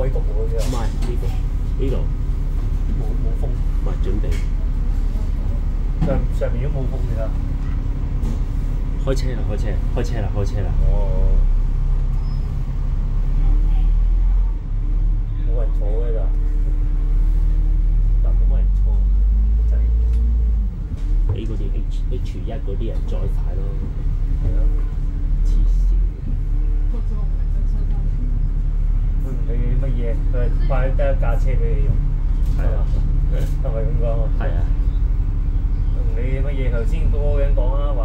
位篤喎呢唔係呢度冇風，唔係準備上面都冇風㗎。開車啦！哦，冇人坐㗎咋，但冇乜人坐，就係俾嗰啲 H1嗰啲人載晒咯，係咯。黐線！佢唔理乜嘢，佢係派得一架車俾你用，係啊，係咪咁講啊？係啊，佢唔理乜嘢，頭先嗰個人講啦，話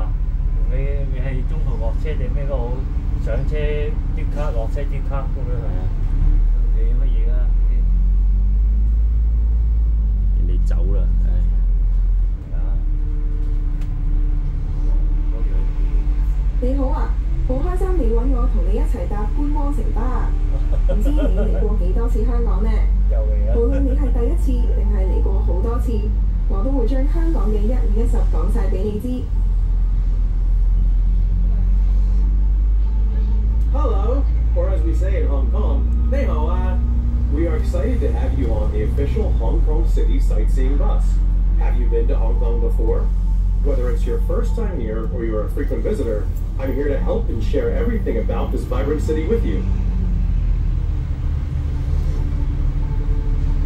你係中途落車定咩都好，上車即刻落車即刻咁樣係啊，唔理乜嘢啦。人哋走啦，唉。係啊，嗰樣你好啊，好開心你揾我同你一齊搭觀光城巴。唔知你嚟過幾多次香港呢？又嚟啊！無論你係第一次定係嚟過好多次，我都會將香港嘅1、5、10講晒俾你知。Hello, or as we say in Hong Kong, 你好啊. We are excited to have you on the official Hong Kong City sightseeing bus. Have you been to Hong Kong before? Whether it's your first time here or you're a frequent visitor, I'm here to help and share everything about this vibrant city with you.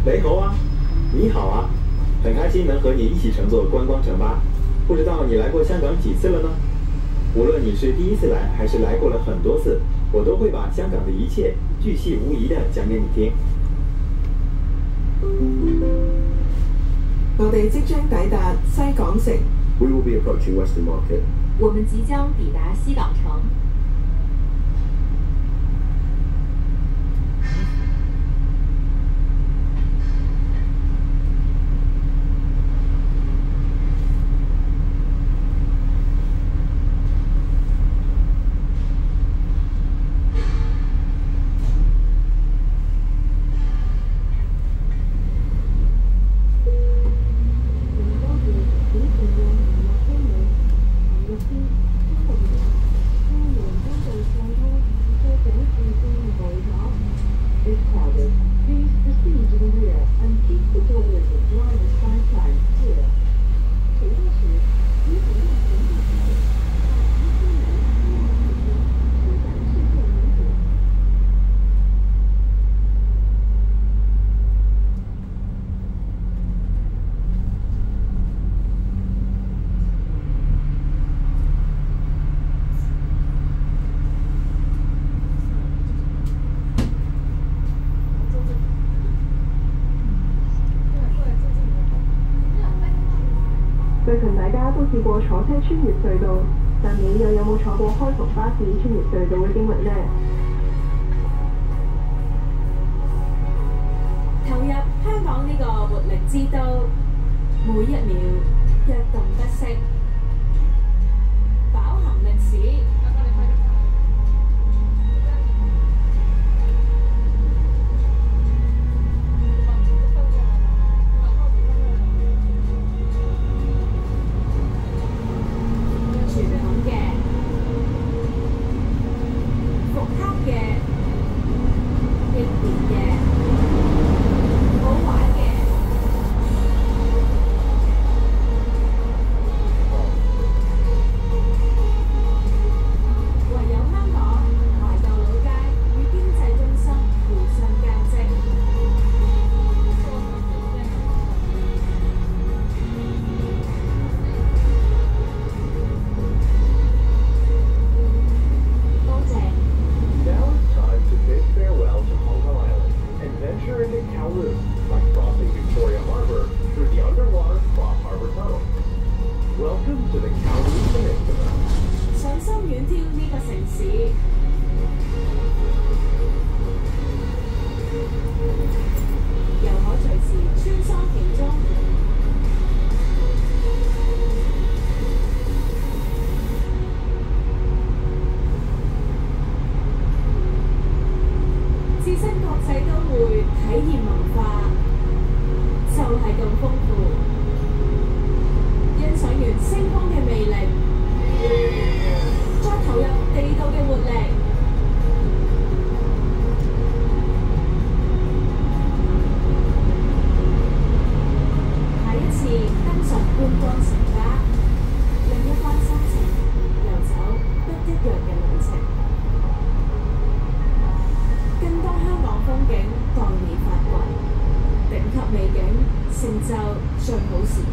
雷猴啊，你好啊，很开心能和你一起乘坐观光城巴。不知道你来过香港几次了呢？无论你是第一次来还是来过了很多次，我都会把香港的一切巨细无遗地讲给你听。我哋即將抵達西港城。We will be approaching Western Market. 我們即將抵達西港城。最近大家都試過坐車穿越隧道，但你又有冇坐過開篷巴士穿越隧道嘅經歷呢？投入香港呢個活力之都，每一秒躍動不息，飽含歷史。景待你發掘，頂級美景成就最好時刻。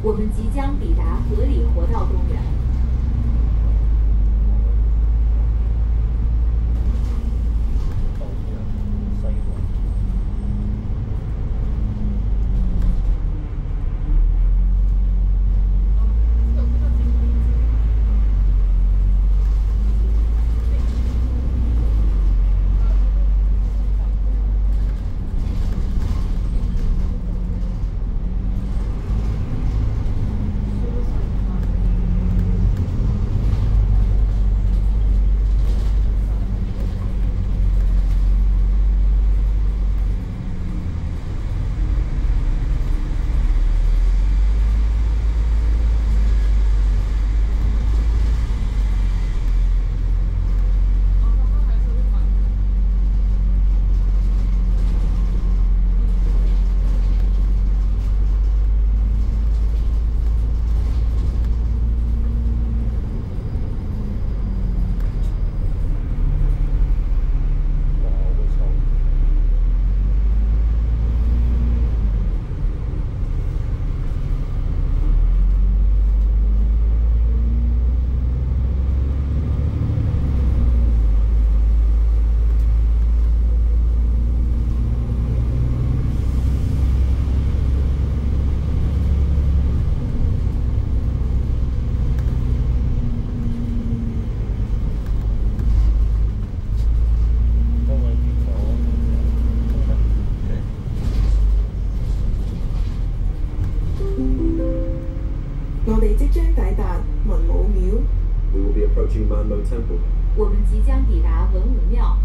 我们即将抵达荷里活道公园。我哋即將抵達文武廟。We will be approaching Manmo Temple. 我们即将抵达文武庙。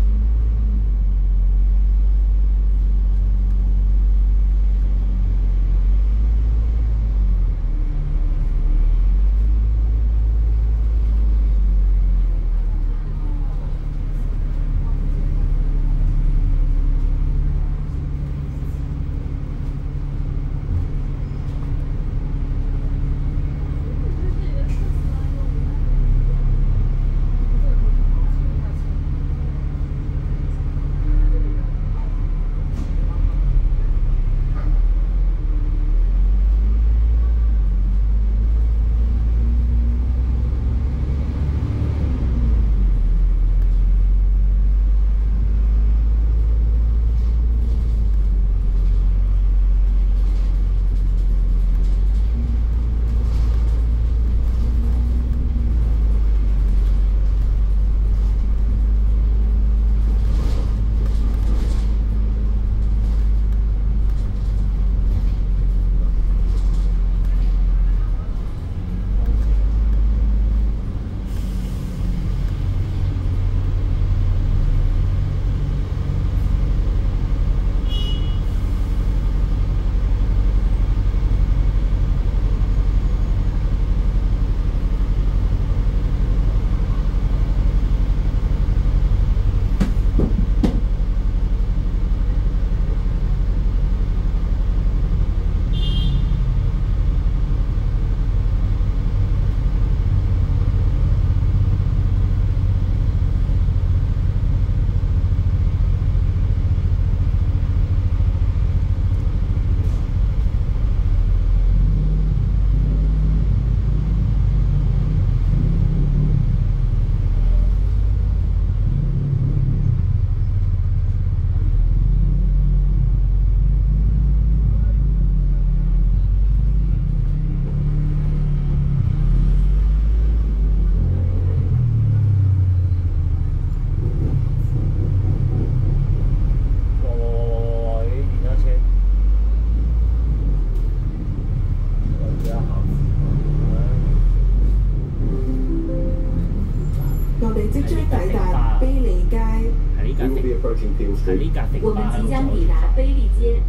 係呢架城我们巴即將抵達卑利街。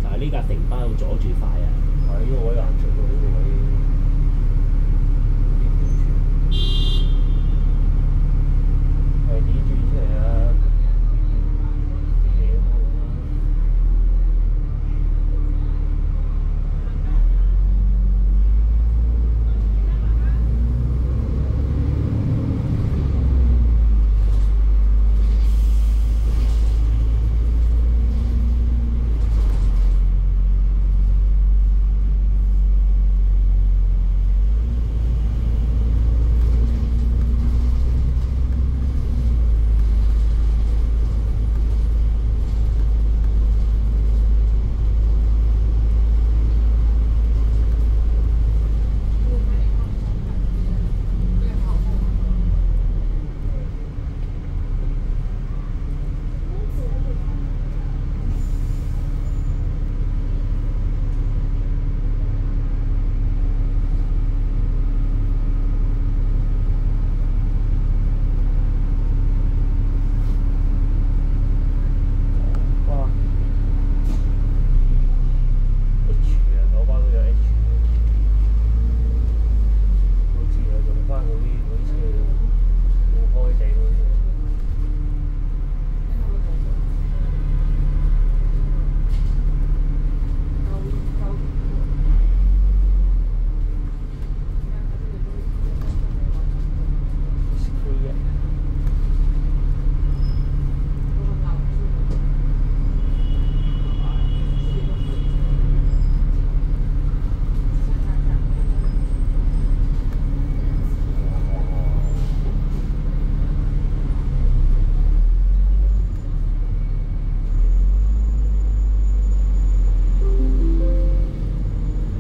就係呢架城巴喺度阻住塊啊！係呢個位難出到呢個位。係點轉出嚟啊？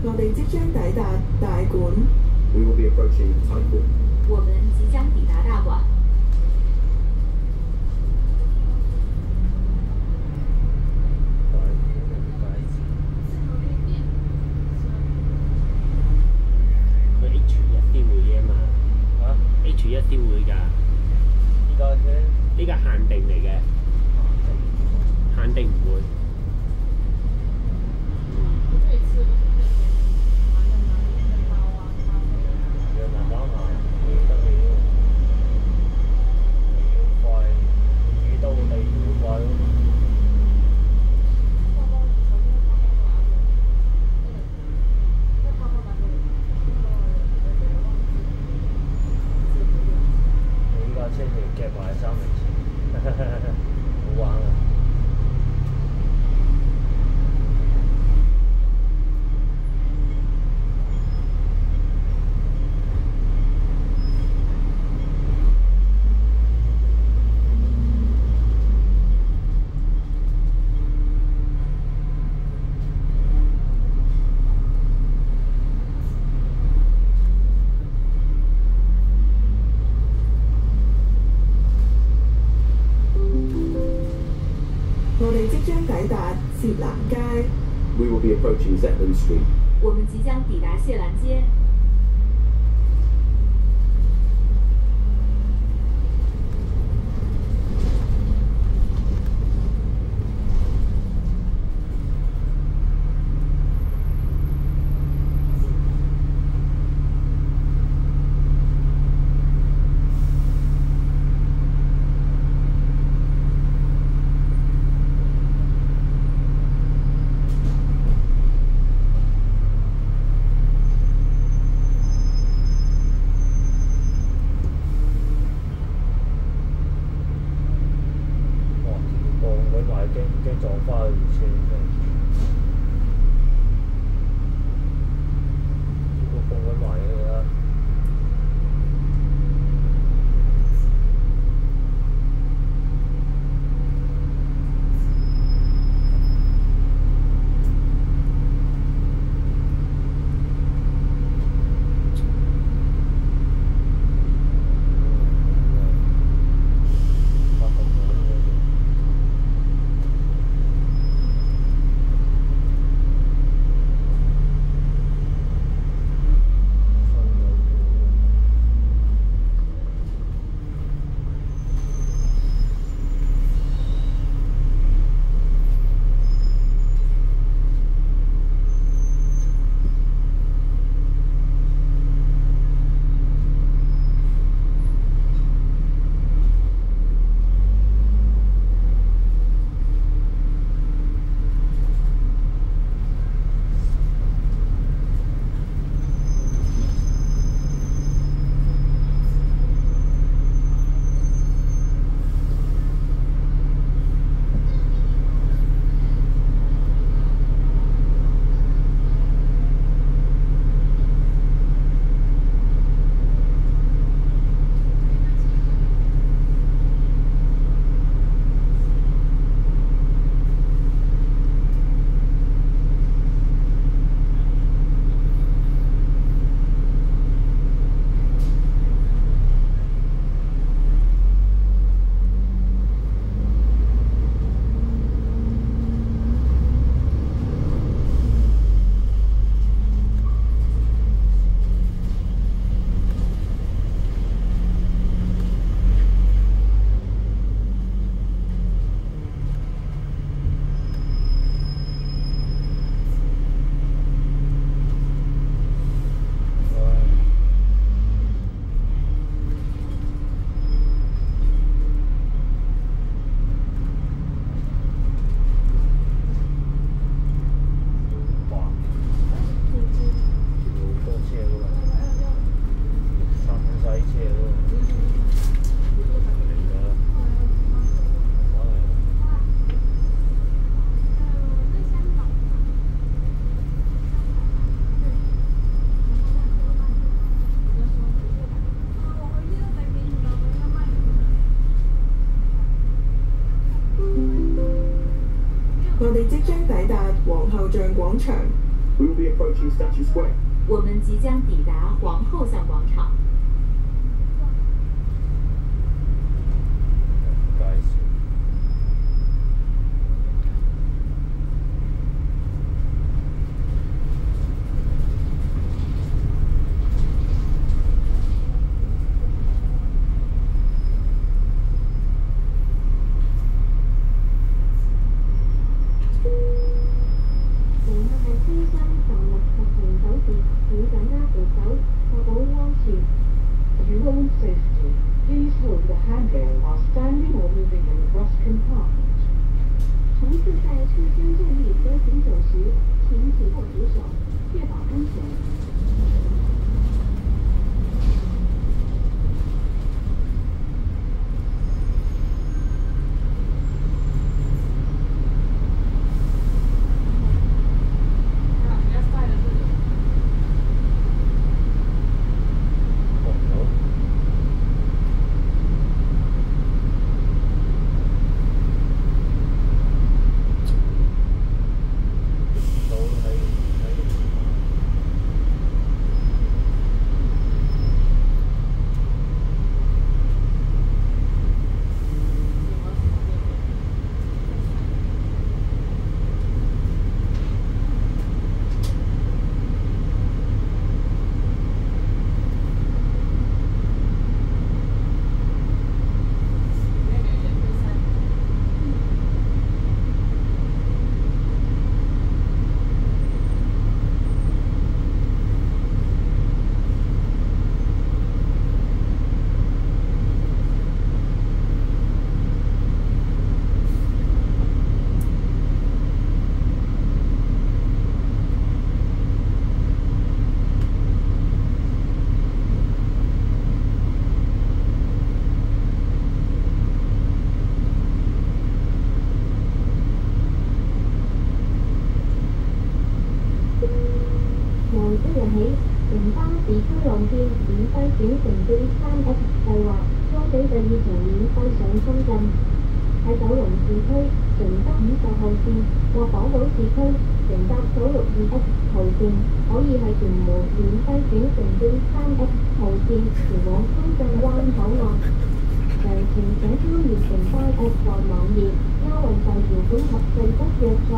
我哋即將抵達大館。We will be approaching Taikun. 我们即将抵达大馆。H1先會㗎，依家嘅呢個限定嚟嘅，限定唔會。要慢慢行，要得你要快，遇到地要快咯。你依家車條夾埋3厘錢，好玩啊！我哋即將抵達薛蘭街。 We will be approaching Zetland Street. 我們即將抵達謝蘭街。驚撞翻佢條車真係，都放緊埋嘅啦。我哋即將抵達皇后像廣場。 We will be approaching Statue Square. 我們即將抵達皇后像廣場。介紹。請緊握扶手，確保安全。For your own safety, please hold the handrail while standing or moving in the bus compartment. 从次在车厢站立和行走时，请紧握扶手，确保安全。由即日起，城巴市區浪線免費轉乘 D3X 計劃將俾第二程免費上深圳。喺九龍市區，乘搭50號線或港島市區，乘搭962X 號線，可以喺屯門免費轉乘 D3X 號線前往深圳灣口岸。詳情請參閱城巴 App 或網頁，優惠售條款及細則約賽。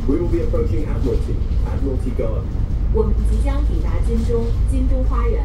We will be approaching Admiralty Garden. 我们即将抵达金钟花园。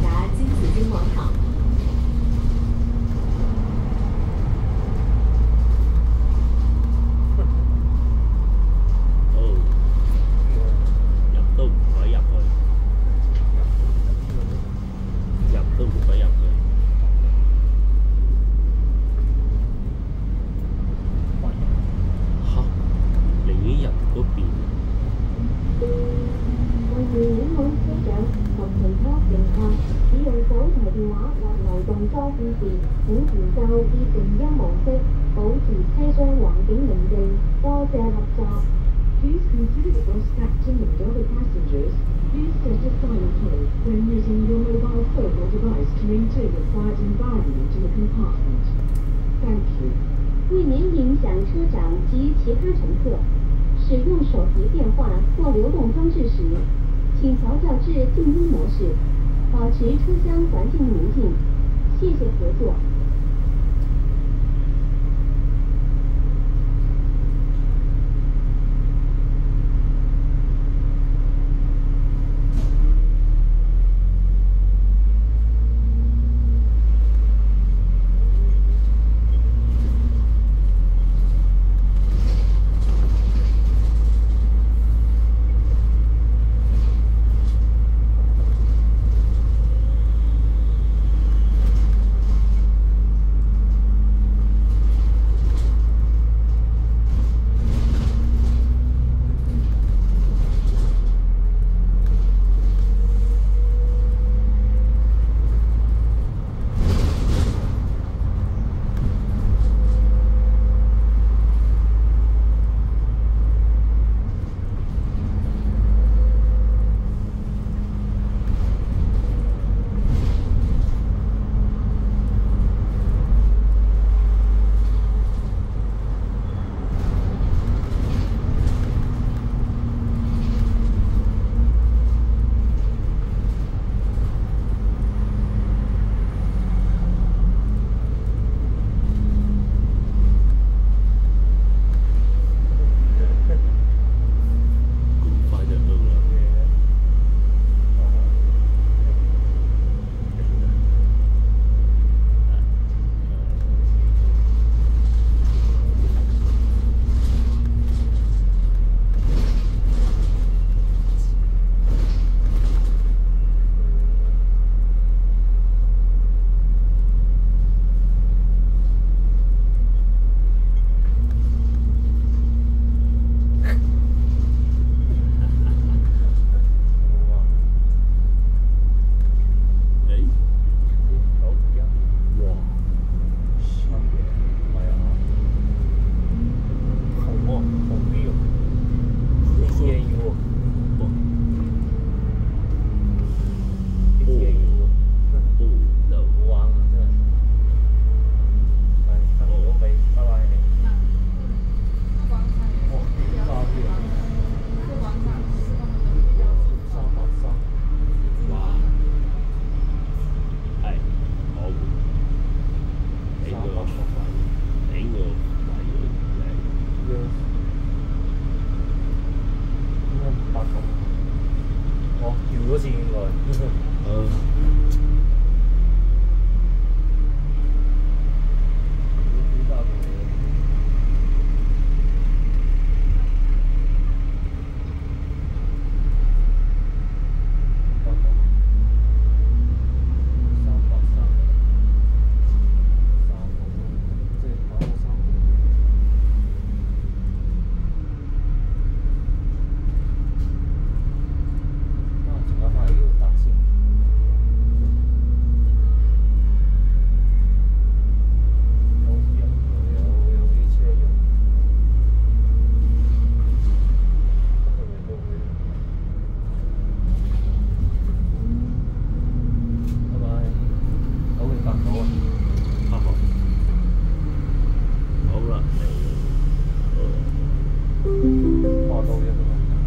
达金紫荆广场。哦，入都唔可以入去，入都唔可以入去。嚇！寧願入嗰邊。為避免按車長及其他乘客使用手提電話或流動裝置時，請調校至靜音模式，保持車廂環境寧靜。多謝合作。Please consider the bus captain and other passengers. Please set a silent mode when using your mobile phone or device to maintain a quiet environment in the compartment. Thank you. 为免影响车长及其他乘客，使用手提电话或流动装置时，请调校至静音模式，保持车厢环境宁静。谢谢合作。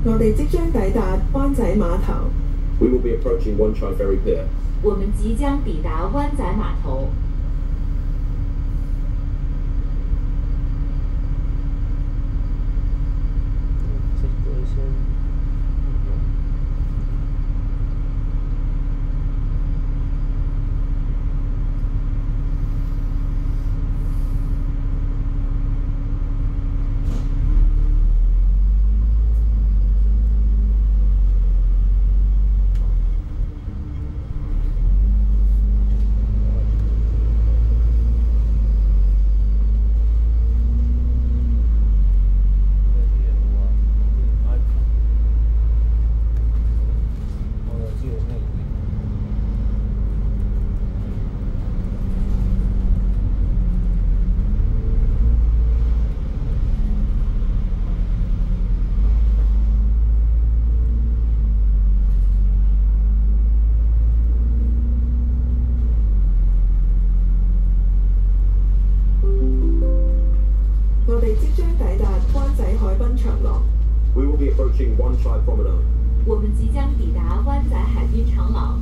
我哋即將抵達灣仔碼頭。We will be approaching Wan Chai Ferry Pier. 我們即將抵達灣仔碼頭。approaching One Chai Promenade. 我们即将抵达湾仔海滨长廊。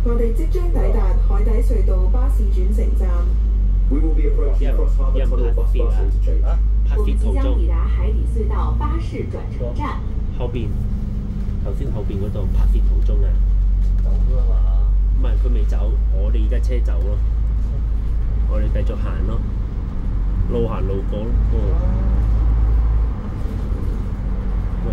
我哋即將抵達海底隧道巴士轉乘站。We will be approaching Cross Harbour Tunnel bus interchange. 我們即將抵達海底隧道巴士轉乘站。後邊，頭先後邊嗰度拍攝途中啊。走啦嘛？唔係佢未走，我哋而家車走咯，我哋繼續行咯，路行路過咯。喂。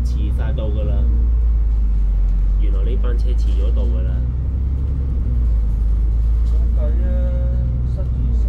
遲晒到㗎啦！原來呢班車遲咗到㗎啦。冇計啊，塞住晒。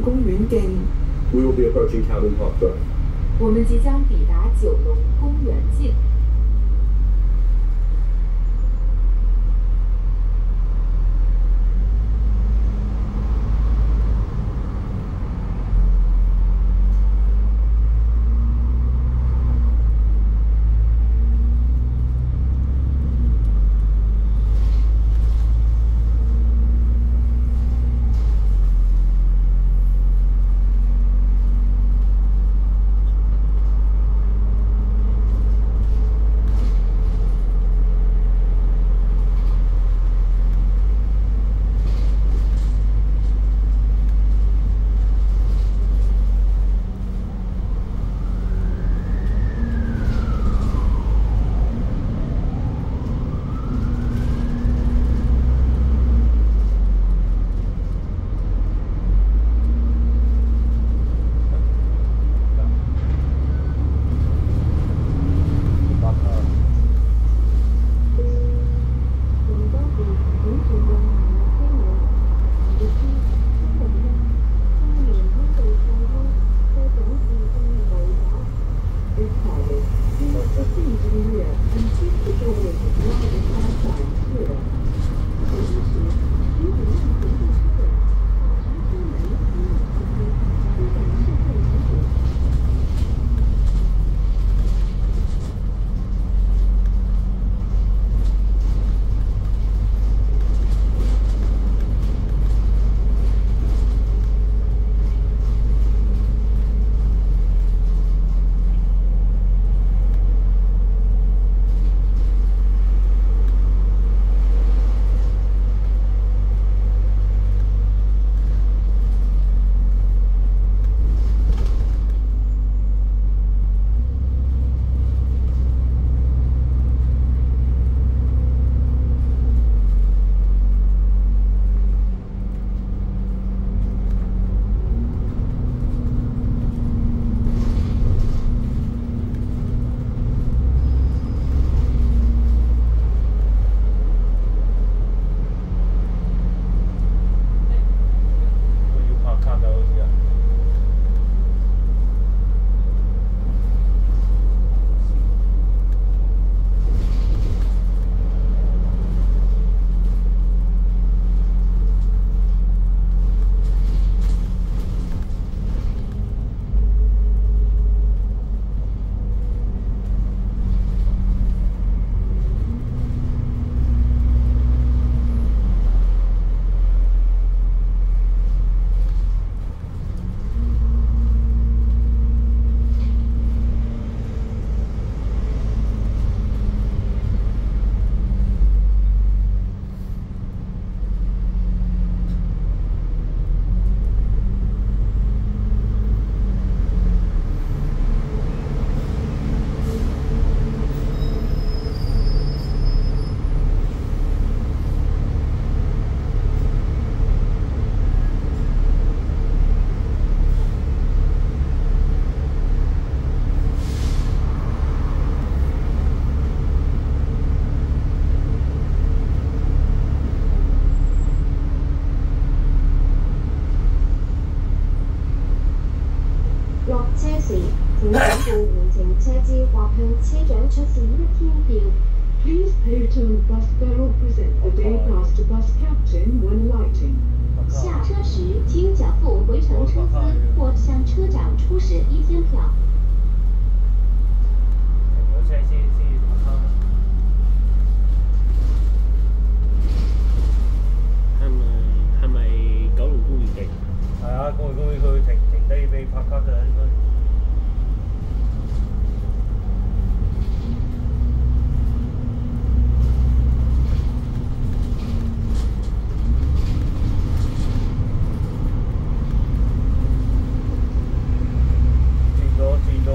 公園徑。We will be approaching Kowloon Park Drive. 我們即將抵達九龍公園徑。車長出示一天票。 Please pay to bus bell present the day pass to bus captain when alighting. 下車時請繳付回程車資或向車長出示一天票。停咗車先拍卡。係咪九龍公園徑？係啊，公園佢停低俾拍卡㗎應該。轉咗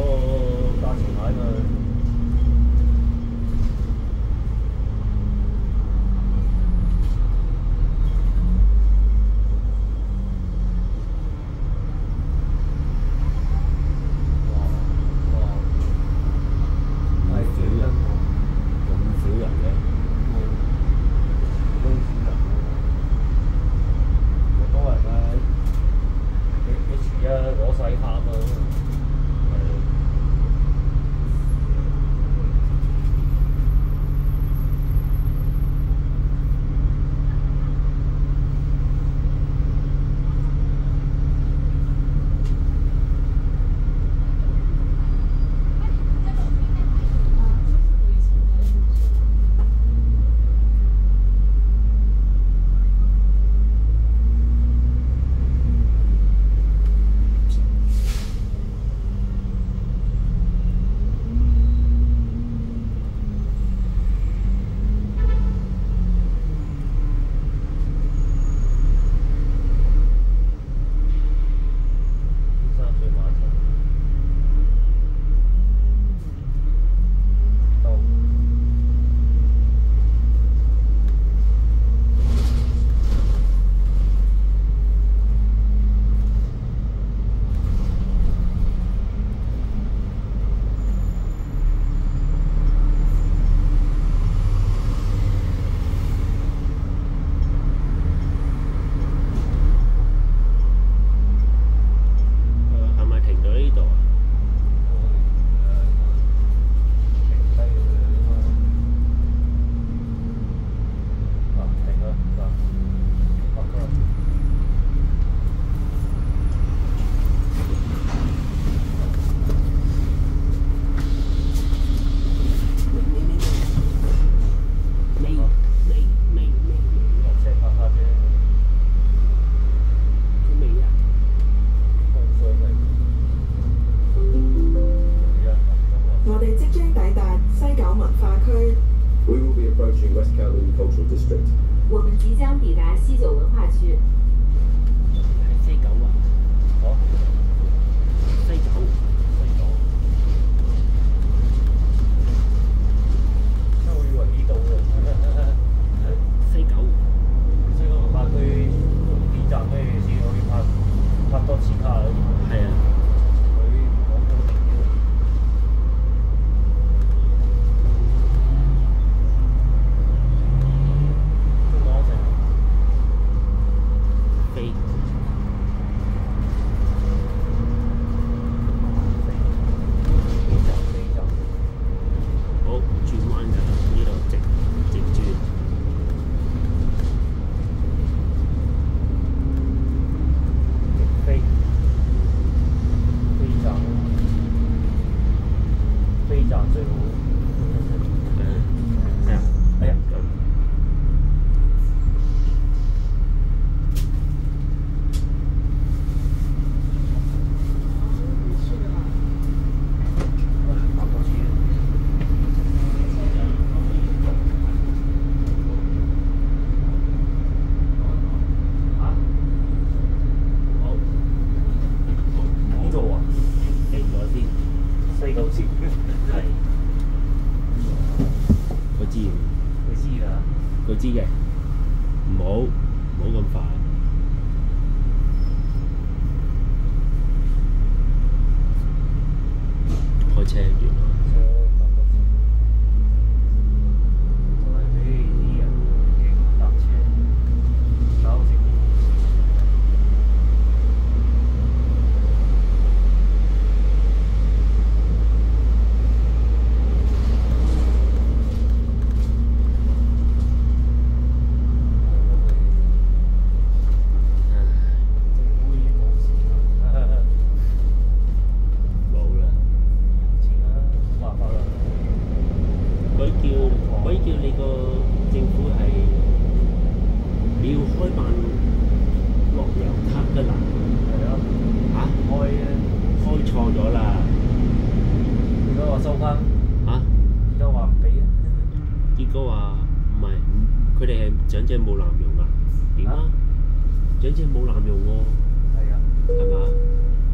價錢牌佢。将抵达西九文化区。係西九啊！哦，西九。西九。因為我以為呢度嘅。西九。西九文化區呢站咩先可以拍多次卡啊？係啊。佢講到明嘅。中港城。飛。好，轉彎㗎啦，呢度直轉。飛站，飛站最好。係啊，哎呀！打過去。呢度啊，定咗先。西九線。係。佢知。佢知㗎。佢知嘅，唔好咁快。開車原來。就係俾啲人影搭車，搞成。佢叫你個政府係你要開辦樂悠卡㗎啦。係啊。嚇？開錯咗啦。而家話收翻。嚇？而家話唔俾啊。結果話唔係，佢哋係長者冇濫用啊。點啊？長者冇濫用喎。係啊。係嘛？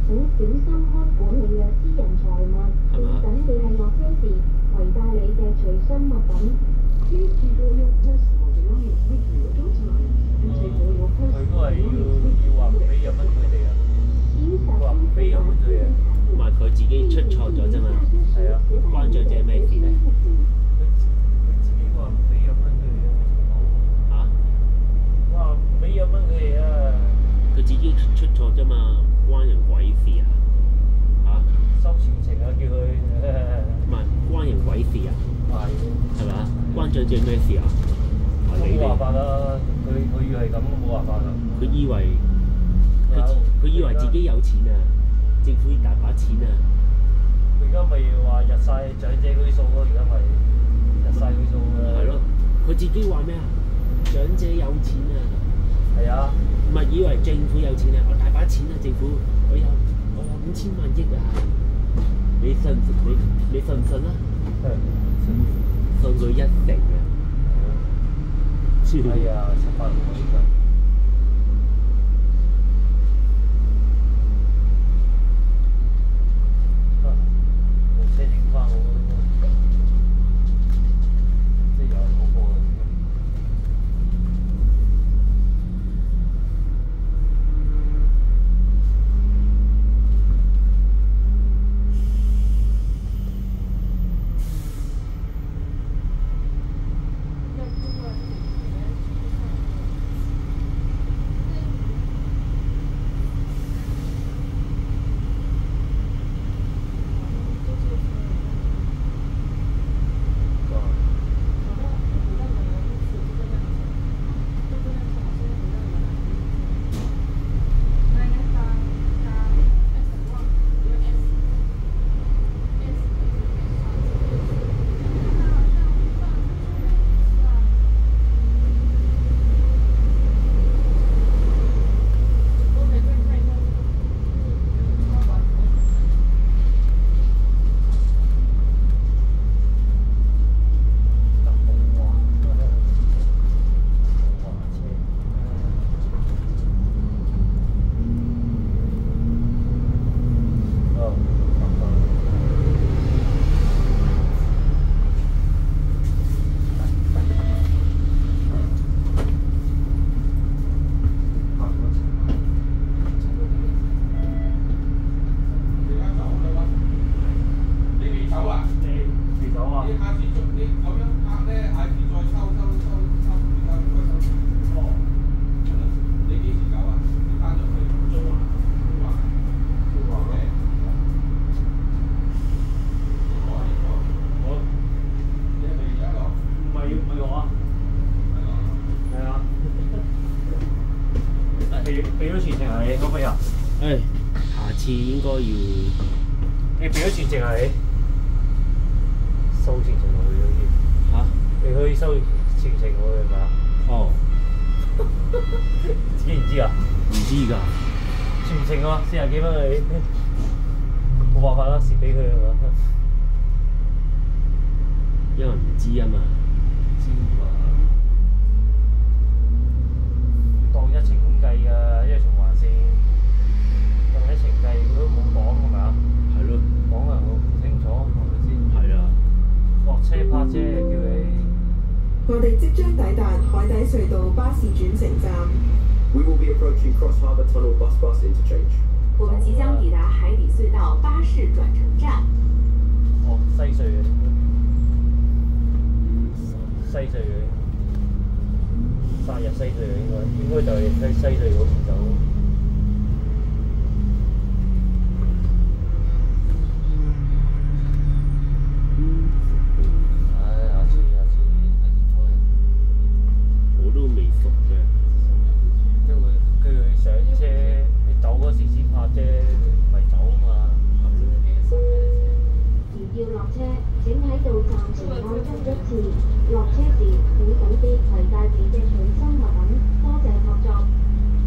請小心看管你嘅私人財物，並謹記係落車時攜帶你嘅隨身物品。Please keep all your personal belongings with you at all times and take all your 佢 personal 都係 belongings 要話唔 with 俾you. 1蚊佢哋啊。佢話唔俾1蚊佢哋啊。唔係佢自己出錯咗啫嘛。係啊。關長者咩事咧？佢自己話唔俾1蚊佢哋啊。嚇？話唔俾1蚊佢哋啊。佢自己出錯啫嘛，關人鬼事啊！嚇？收全程啊，叫佢。唔係關人鬼事啊！係咪啊？關長者咩事啊？冇辦法啦，佢要係咁都冇辦法啦。佢以為自己有錢啊，政府大把錢啊！佢而家咪話日晒長者嗰啲數咯，而家咪日晒佢數啊。係咯，佢自己話咩啊？長者有錢啊！係啊。唔係以為政府有錢啊！我大把錢啊！政府我有5000萬億啊！你信唔信啊？信佢1成啊！哎呀，700喎依家。部車整翻好咯，即係又係嗰個。次應該要你變咗全程係收全程落去好似嚇你可以收全程喎係咪啊？哦，知唔知啊？唔知㗎，全程啊，40幾蚊你冇辦法啦，蝕俾佢係嘛？因為唔知啊嘛。知嘛？當一程咁計㗎，因為從環線當一程計，佢都冇講係咪啊？係咯，講啊，我唔清楚係咪先？係啊。落車泊車叫你。我哋即將抵達海底隧道巴士轉乘站。 We will be approaching Cross Harbour Tunnel bus interchange. 我们即将抵达海底隧道巴士转乘站。哦，西隧嘅，西隧嘅，殺入西隧嘅應該就係西隧嗰邊走。下次睇電台。我都未熟嘅。即係佢上車，你走嗰時先拍啫，唔係走啊嘛。如要落車，請喺到站前按鐘1次。落車時請緊記攜帶你嘅隨身物品。多謝合作。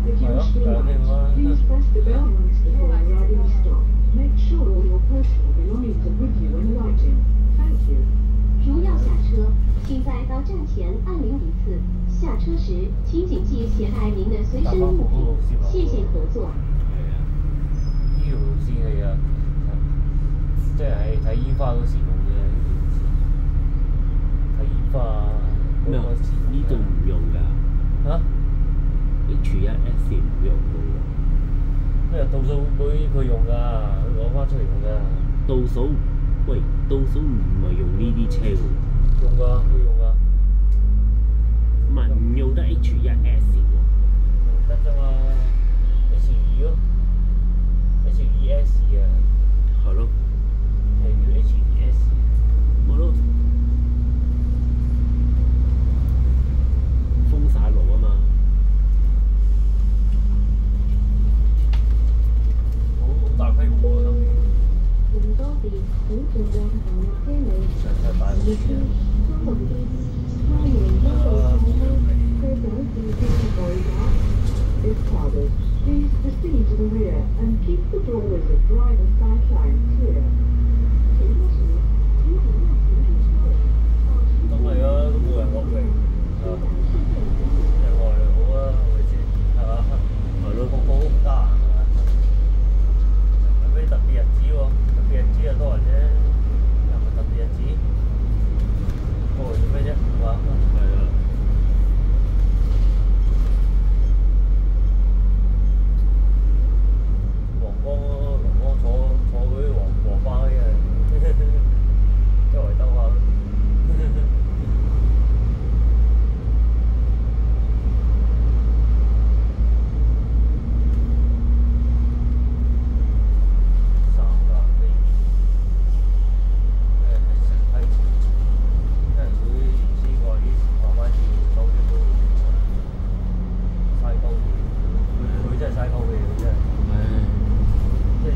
If you 係咯， wish to 兩 alight, 定啦。 please press the bell once before arriving at stop. Make sure all your personal belongings are with you when alighting. Thank you. 如要下車，请在到站前按铃一次。下車時請謹記攜帶您的隨身物品。謝謝合作。係啊。呢條路線係啊，即係睇煙花嗰時用嘅呢條路線，睇煙花啊咩啊？嗰時呢度唔用㗎。嚇？ H1S 唔用㗎喎。咩倒數佢用㗎，攞翻出嚟用㗎。倒數，喂，倒數唔係用呢啲車喎。用㗎，會用㗎。唔係唔用得 H1S 喎。用得啫嘛，H2咯，H2S 啊，係咯，係叫 H2S。咪咯。封晒路啊嘛。好大規模啊！今年用多時請盡量行入車尾。上車大路線。開門一路上車，車長自稱外咗。If crowded, please proceed to the rear and keep the doorways of driver side lines clear. 停車時請盡量行入車尾。咁係啊，都冇人落嚟，啊，人來好啊，係咪先？係嘛？係咯。個個都唔得閒啊，有咩特別日子喎？特別日子就多人啫，又唔係特別日子，多人做咩啫？係嘛？係啊。龍江坐嗰啲黃巴嗰啲啊，周圍兜下。三架飛機，係成批，因為佢原先話啲慢慢要收啲都嘥鳩嘢，佢真係嘥鳩嘢，佢真係。即係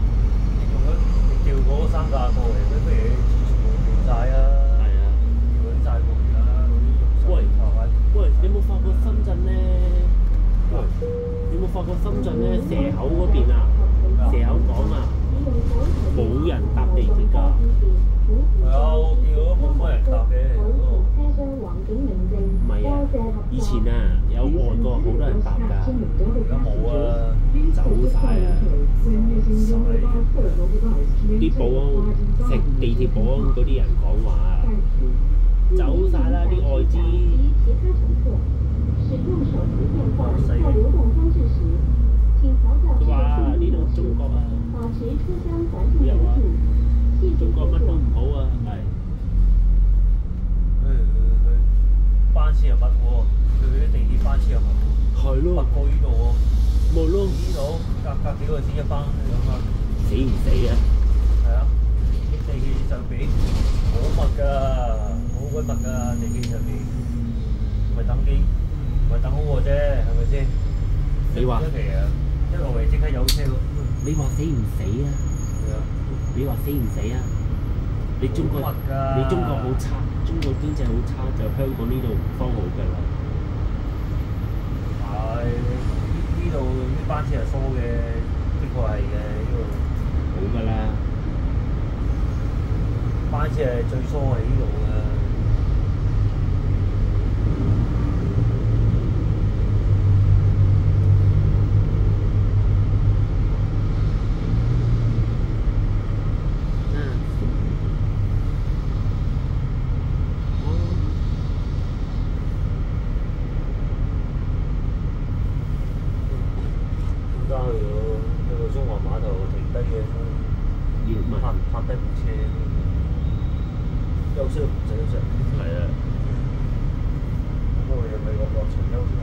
你用咗你調嗰3架過嚟，佢不如全部調晒啊！係啊。調緊晒過嚟啦，嗰啲喂用晒係咪？喂，你有冇發覺深圳咧？喂，你有冇發覺深圳咧蛇口嗰邊啊？蛇口港啊，冇人搭地鐵㗎。係啊，我見到冇乜人搭嘅。唔係啊，以前啊有外國好多人搭㗎，而家冇啊，走晒啊！啲保安食地鐵保安嗰啲人講話啊，走晒啦啲外資。佢話呢度中國啊，有啊，中國乜都唔好啊，係。佢班次又密喎，佢啲地鐵班次又密喎。係咯。密過呢度喎。冇咯。呢度隔幾個先一班咁啊。死唔死啊？係啊，啲地鐵上邊好密㗎，好鬼密㗎，地鐵上邊。唔係等機，唔係等好喎啫，係咪先？你話？一落嚟即刻有車喎。你話死唔死啊？你話死唔死啊？你中國好差，中國經濟好差，就香港呢度方好㗎啦。係呢度呢班車係疏嘅，的確係嘅呢度。好㗎啦，班車係最疏係呢度嘅。拍低部車，休息唔使休息。係啊，不過又咪落場休息下。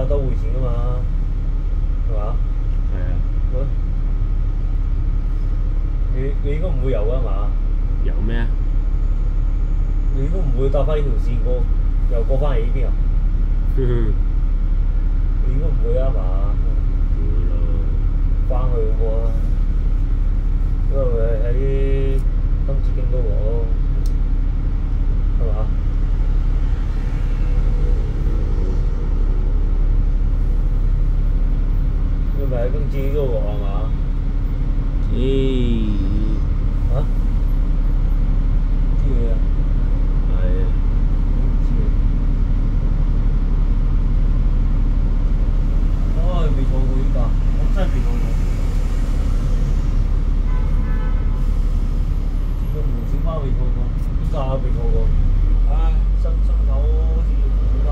都匯錢㗎嘛，係嘛？係啊。你應該唔會有㗎嘛？有咩啊？你應該唔會搭翻呢條線又過翻嚟呢邊啊？你應該唔會啊嘛？唔會咯。翻去嗰個啊，因為喺金紫荊嗰個，係嘛？你咪喺金紫荊嗰個係嘛？嚇？知佢啊？係啊。知佢。哦，未坐過呢架，我真係未坐過。自從無小貓未坐過，呢架未坐過。唉，新手好似無小貓。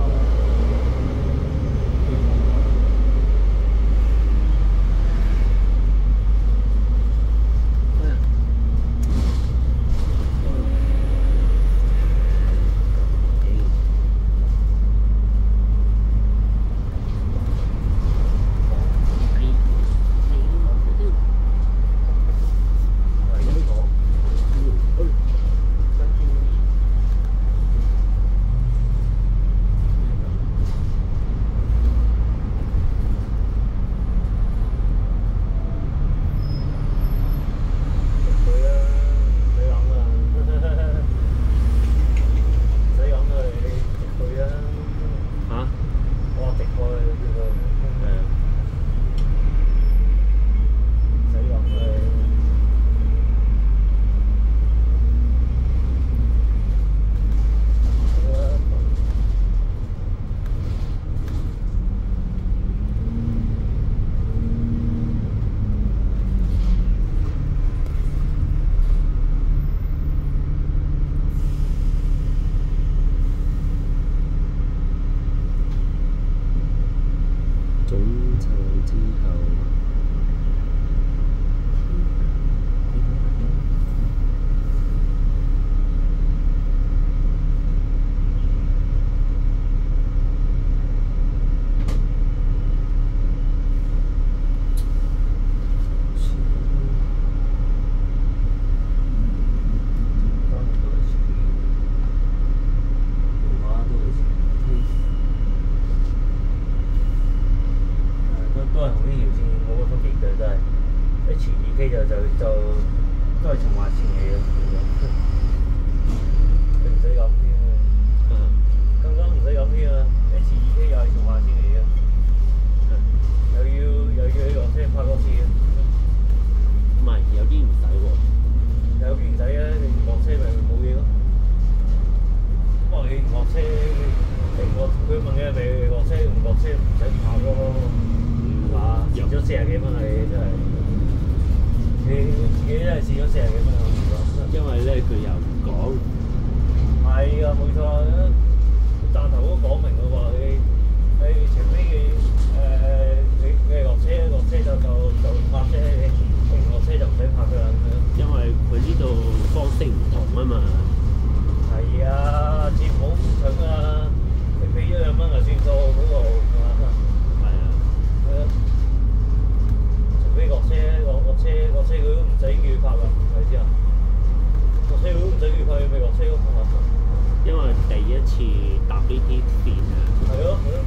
K 就都係從華線嚟嘅，你唔使諗添啊，更加唔使諗添啊 ，H2K 又係從華線嚟嘅，又要你落車拍多次嘅。唔係有啲唔使喎，有啲唔使啊，你唔落車咪冇嘢咯。不過你唔落車，佢問你係咪落車，唔落車唔使拍咯，係嘛？蝕咗40幾蚊啊！你真係，你自己真係蝕咗40幾蚊啊！因為咧佢又唔講。係啊，冇錯，站頭都講明嘅喎，你除非你落車就拍啫，你唔落車就唔使拍㗎啦。因為佢呢度方式唔同啊嘛。係啊，節唔好搶啊！你俾1、2蚊就算數嗰度係嘛？係啊。係啊，除非落車佢都唔使叫佢拍㗎，係咪先啊？落車佢都唔使叫佢拍，咪落車咯。因為第一次搭呢啲線啊。係咯係咯。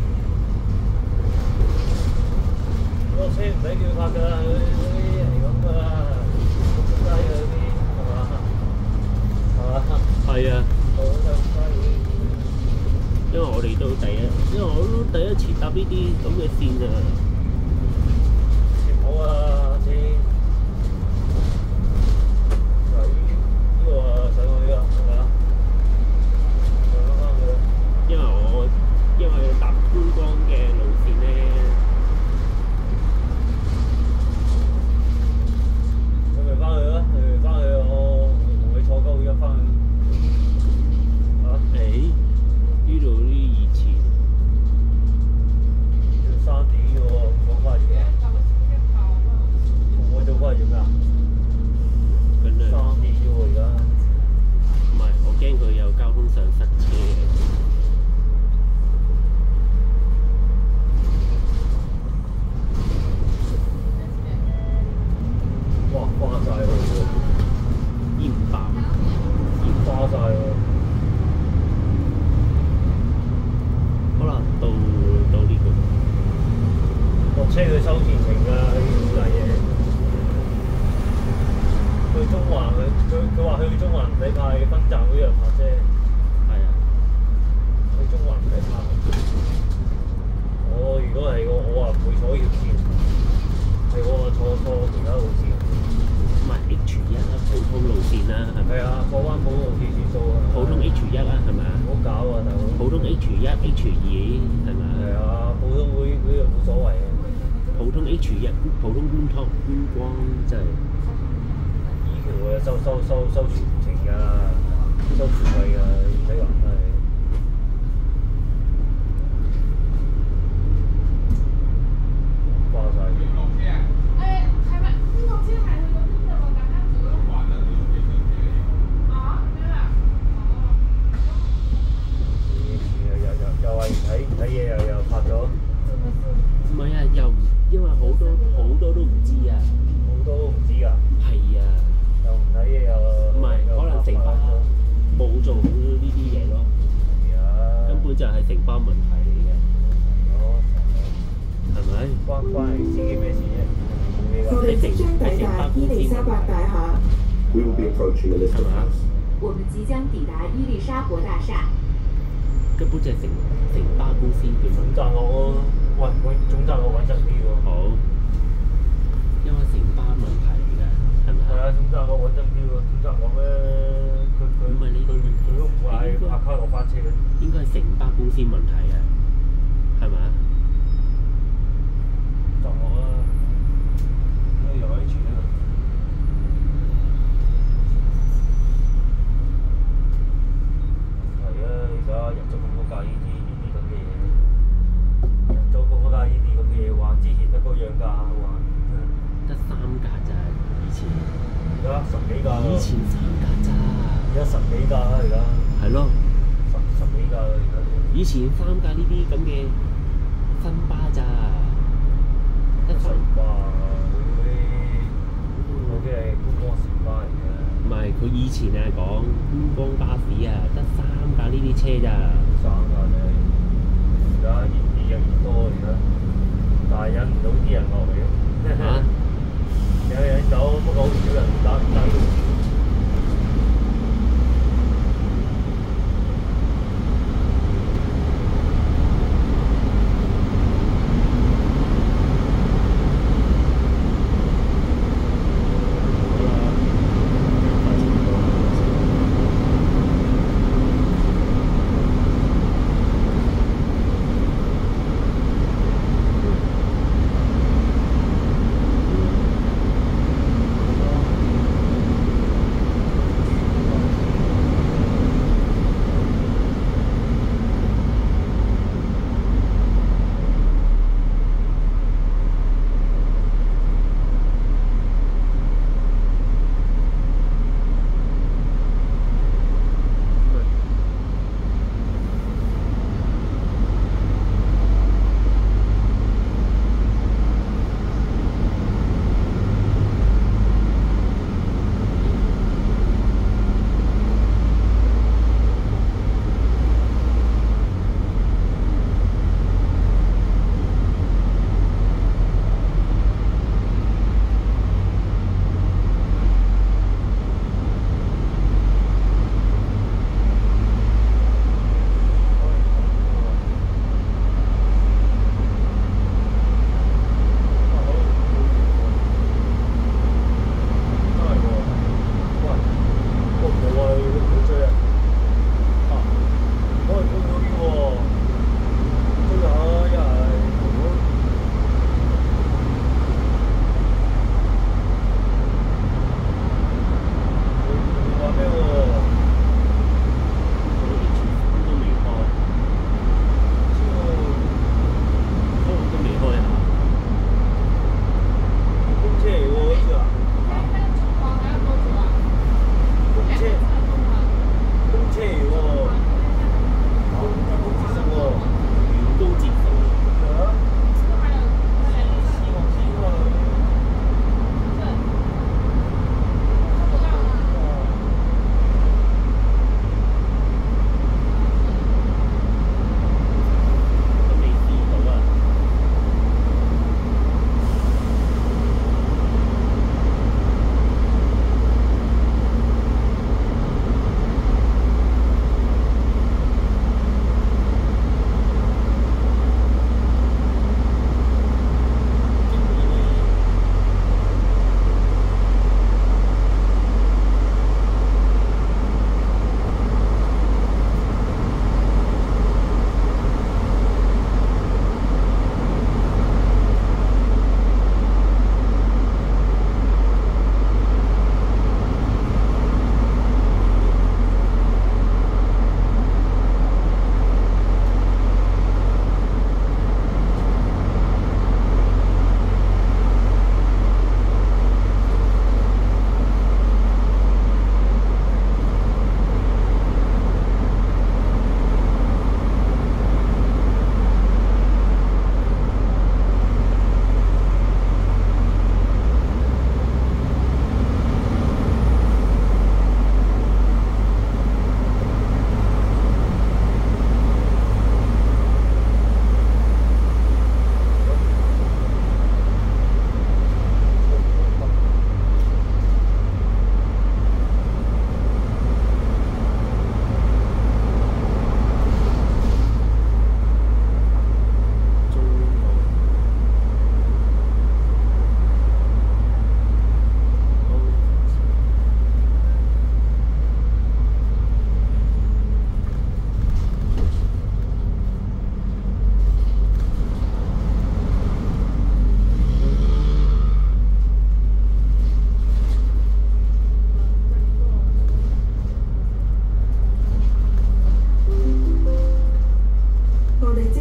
落車唔使叫佢拍㗎，嗰啲係咁㗎啦，仆街㗎嗰啲係嘛？係嘛？係啊。好就係。因為我哋都因為我都第一次搭呢啲咁嘅線啊。唔好啊，先。呢個啊上去㗎，係咪啊？上翻去。因為搭觀光嘅路線咧。你咪翻去啦，你咪翻去我同你坐951翻去。呢度啲以前要3點嘅喎，講快啲啊！我做快做咩啊？3點啫喎，而家。唔係，我驚佢有交通上塞車。哇！花晒喎，煙爆，花晒喎。好啦，到呢個。落車佢收前程㗎，呢啲嘢。去中環佢話去中環唔使派，分站嗰啲人拍啫。係啊。去中環唔使拍。如果係我話唔會坐呢條線，係我坐其他路線。唔係 H1啦，普通路線啦，係咪？係啊，過灣普路線算數啊。普通 H1啦，係咪啊？唔好搞啊，大佬！普通 H1、H2係咪啊？係啊，普通嗰啲冇所謂嘅。普通 H1、普通觀光真係。依條啊收全程㗎，收全費㗎，唔使話係。花晒。係咪呢個車係去到邊度㗎？大家住咯。啊？咩啊？又係睇嘢又拍咗。唔係啊，因為好多都唔知啊。好多都唔知㗎。係啊。又唔睇嘢又。唔係，可能成班冇做好呢啲嘢咯。係啊。根本就係成班問題嚟嘅。係咪？關你自己咩事啫？我哋即將抵達伊利沙伯大廈。 We will be approaching the Lisbon House. 我們即將抵達伊利沙伯大廈。根本就係成巴公司嘅問題。總站落喎，總站落穩陣啲喎。好，因為成巴問題嚟㗎，係咪啊？係啊，總站落穩陣啲喎，總站落咧，佢都唔會嗌拍卡落翻車嘅。應該係成巴公司問題啊，係咪啊？站落啦，又喺住啊！係啊，而家入咗咁多架呢啲咁嘅嘢，入咗咁多架呢啲咁嘅嘢玩，之前得個樣架玩，得3架咋，以前。而家10幾架。以前3架咋。而家10幾架啦，而家。係咯。十幾架啦，而家。以前3架呢啲咁嘅新巴咋。得新巴嗰啲係觀光小巴嚟嘅。唔係，佢以前係講觀光巴士啊，得3架呢啲車咋。3架啫，而家越多而家，但係引唔到啲人落嚟嘅。嚇？有人走，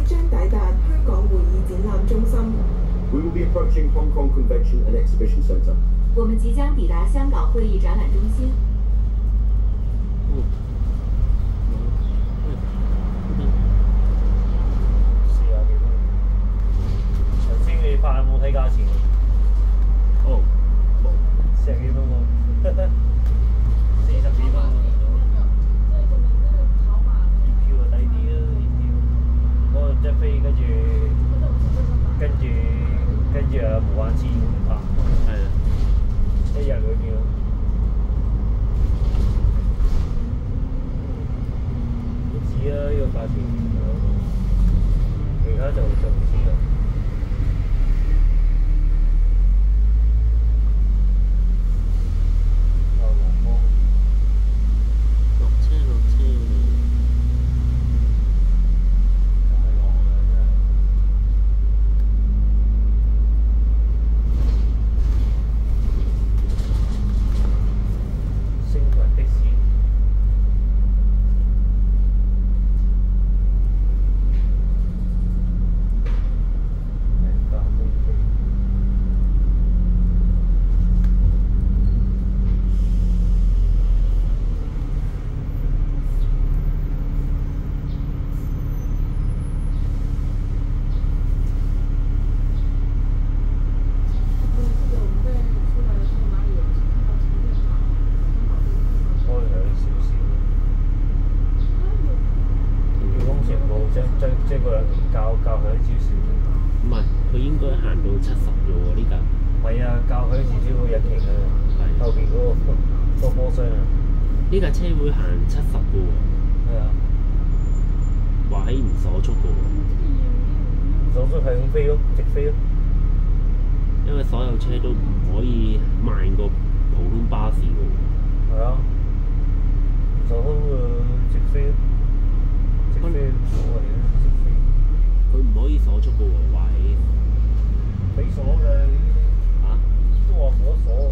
將抵達香港會議展覽中心。We will be approaching Hong Kong Convention and Exhibition Centre. 我們即將抵達香港會議展覽中心。40幾蚊。頭先你拍有冇睇價錢？哦，冇。 40幾蚊喎，40幾蚊喎。票就抵啲啦，票嗰張飛跟住啊無限次咁拍。係啊。一日裏邊咯。唔知啊，呢個價錢，其他就唔知啦。落車。星雲的士。即係個較響少少。唔係，佢應該行到70啫喎呢架。唔係啊，較響少少個引擎啊，後邊嗰個波箱啊。呢架車會行70嘅喎。係啊。話起唔鎖速嘅喎。唔鎖速係咁飛咯，直飛咯。因為所有車都唔可以慢過普通巴士嘅喎。係啊。唔鎖速直飛咯。直飛冇所謂嘅。佢唔可以鎖速嘅喎，話起。俾鎖嘅呢啲。嚇？都話冇得鎖。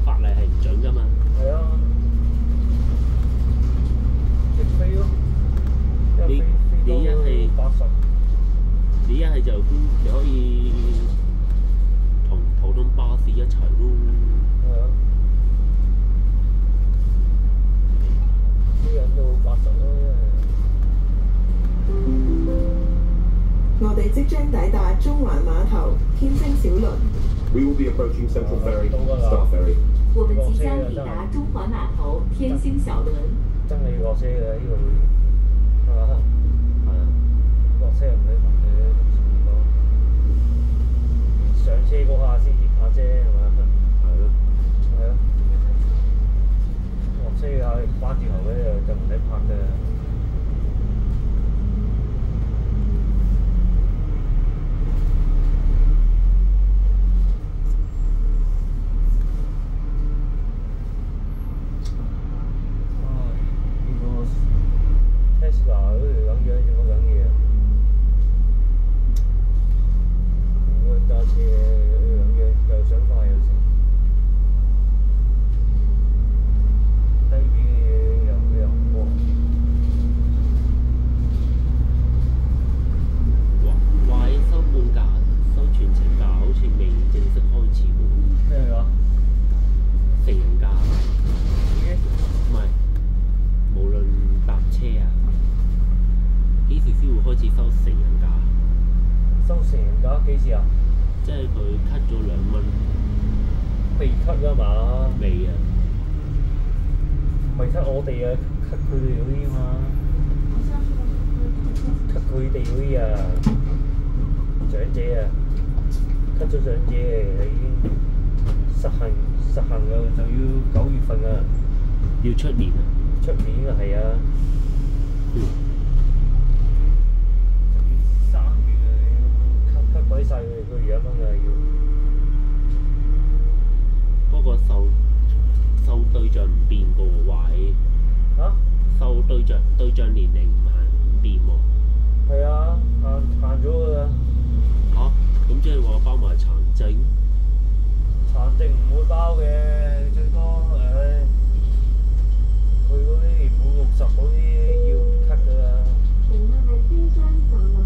法例係唔準㗎嘛。係啊。直飛咯。你一係80。你一係就你可以同普通巴士一齊咯。係啊。啲人都80咯，因為。我哋即將抵達中環碼頭天星小輪。We will be approaching Central Ferry, Star Ferry. 我們即將抵達中環碼頭天星小輪。真係要落車嘅呢個會，係嘛？係啊。落車唔使拍嘅，上車嗰下先至拍啫，係嘛？係咯。係啊。落車下翻轉頭咧就唔使拍嘅。Tesla 嗰條咁樣做乜撚嘢啊？唔會揸車咁樣又想快又成，低邊嘅嘢又唔過。話起收半價、收全程價，好似未正式開始喎。咩話？成人價。唔係，無論搭車啊。幾時先會開始收成人價？收成人價幾時啊？即係佢 cut 咗2蚊。未 cut 㗎嘛？未啊。唔係 cut 我哋啊 ，cut 佢哋嗰啲嘛。cut 佢哋嗰啲啊，長者啊 ，cut 咗長者已經實行啊，就要9月份啊。要出年啊？出年啊，係啊。3月啊，cut 鬼晒佢哋個2蚊啊要。不過收對象唔變個喎，話起。嚇？收對象年齡唔變喎。係啊，限咗㗎啦。嚇？咁即係話包埋殘證？殘證唔會包嘅，最多佢嗰啲年滿60嗰啲要 cut 㗎啦。乘客喺車廂站立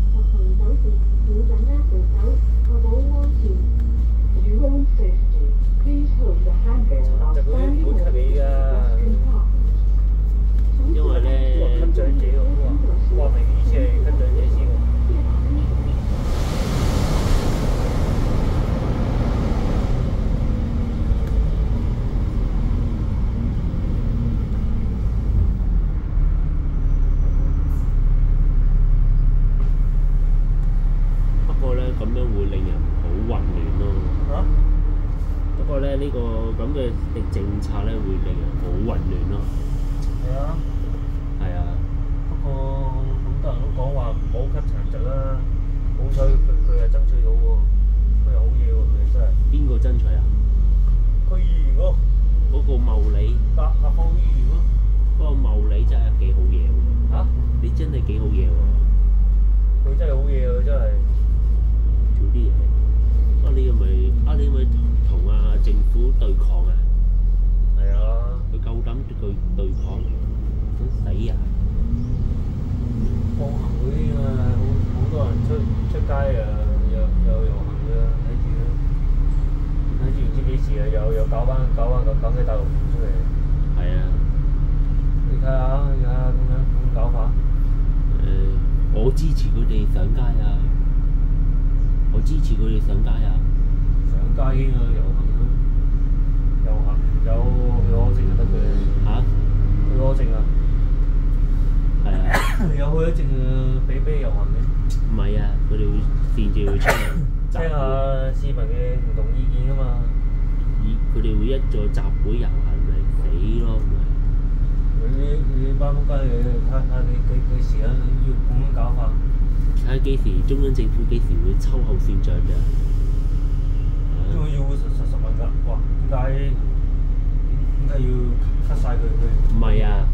呢個咁嘅政策咧，會令人好混亂咯。係啊。係啊。不過好多人都講話唔好給殘疾啦，好彩佢係爭取到喎，佢係好嘢喎，佢真係。邊個爭取啊？區議員咯。嗰個茂利。立法議員咯。嗰個茂利真係幾好嘢喎。嚇？你真係幾好嘢喎！佢真係好嘢喎，真係。做啲嘢。你咪同政府對抗啊！係啊。佢夠膽對抗，想死啊！放行嗰啲啊，好多人出街啊，又遊行嘅，睇住唔知幾時啊，又搞翻嘅大陸出嚟。係啊。你睇下咁樣搞法。我支持佢哋上街啊！我支持佢哋上街啊！上街已經啊，遊行咯，遊行有許可證就得嘅。嚇？許可證啊？係啊。有許可證啊，俾遊行嘅。唔係啊，佢哋會擅自去出嚟聽下市民嘅唔同意見啊嘛。佢哋會一再集會遊行咪死咯咪。你班仆街睇下幾時啊？要咁樣搞法。睇下幾時中央政府幾時會秋後算賬咋？仲要實問㗎，哇！點解要 cut 曬佢？唔係啊，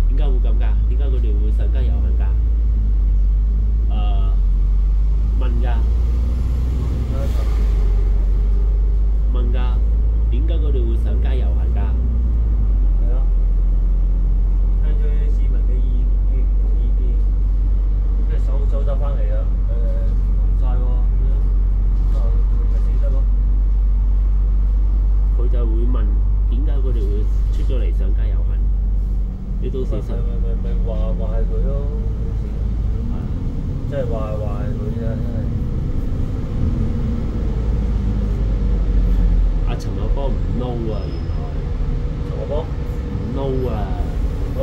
點解會咁㗎？點解佢哋會上街遊行㗎？問㗎。問㗎，點解佢哋會上街遊行㗎？係啊，聽取市民嘅唔同意見，即係收集翻嚟啊！唔同曬喎，咁樣咪死得咯。佢就會問點解佢哋會出咗嚟上街遊行？你到時咪話係佢咯，即係話係佢啊！真係。阿陳茂波唔撈啊，原來。陳茂波唔撈啊！撈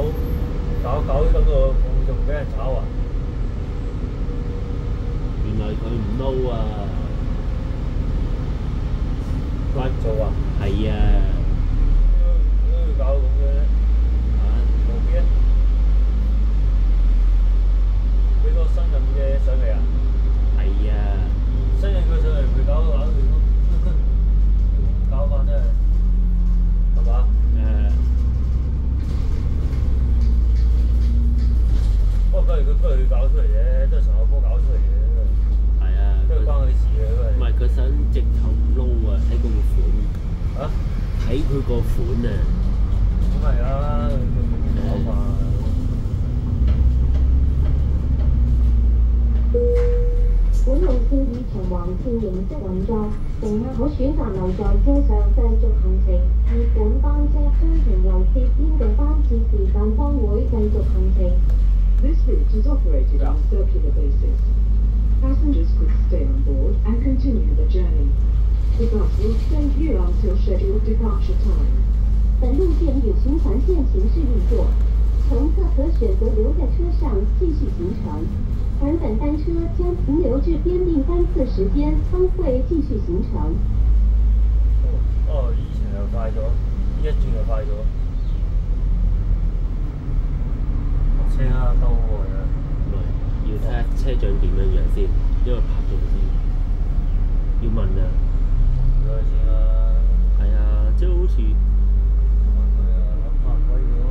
搞啲咁嘅，仲俾人炒啊！原來佢唔撈啊！關做啊！係啊！都要搞咁嘅咧？冇必啊！俾個新任嘅上嚟啊！係啊！新任佢上嚟，佢搞佢搞法真係，係嘛？不過佢搞出嚟嘅，都係陳茂波搞出嚟嘅。係啊。都係關佢事嘅，都係。唔係佢想直頭撈啊！睇佢個款。啊？睇佢個款啊！咁係啊，佢搞法。本路線以循環線形式運作，乘客可選擇留在車上繼續行程，而本班車將停留至編定班次時間方會繼續行程。This route is operated on a circular basis. Passengers could stay on board and continue the journey. The bus will stay here until scheduled departure time. 本路线有循环线形式运作，乘客可选择留在车上继续行程。而本班车将停留至编定班次時間，方會繼續行程。以前又快咗，呢一轉又快咗。車啊，兜喎又。唔係，要睇下車長點樣樣先，因為拍咗先。要問啊。幾多錢啊？係啊，即係好似。問佢啊，諗下鬼佢。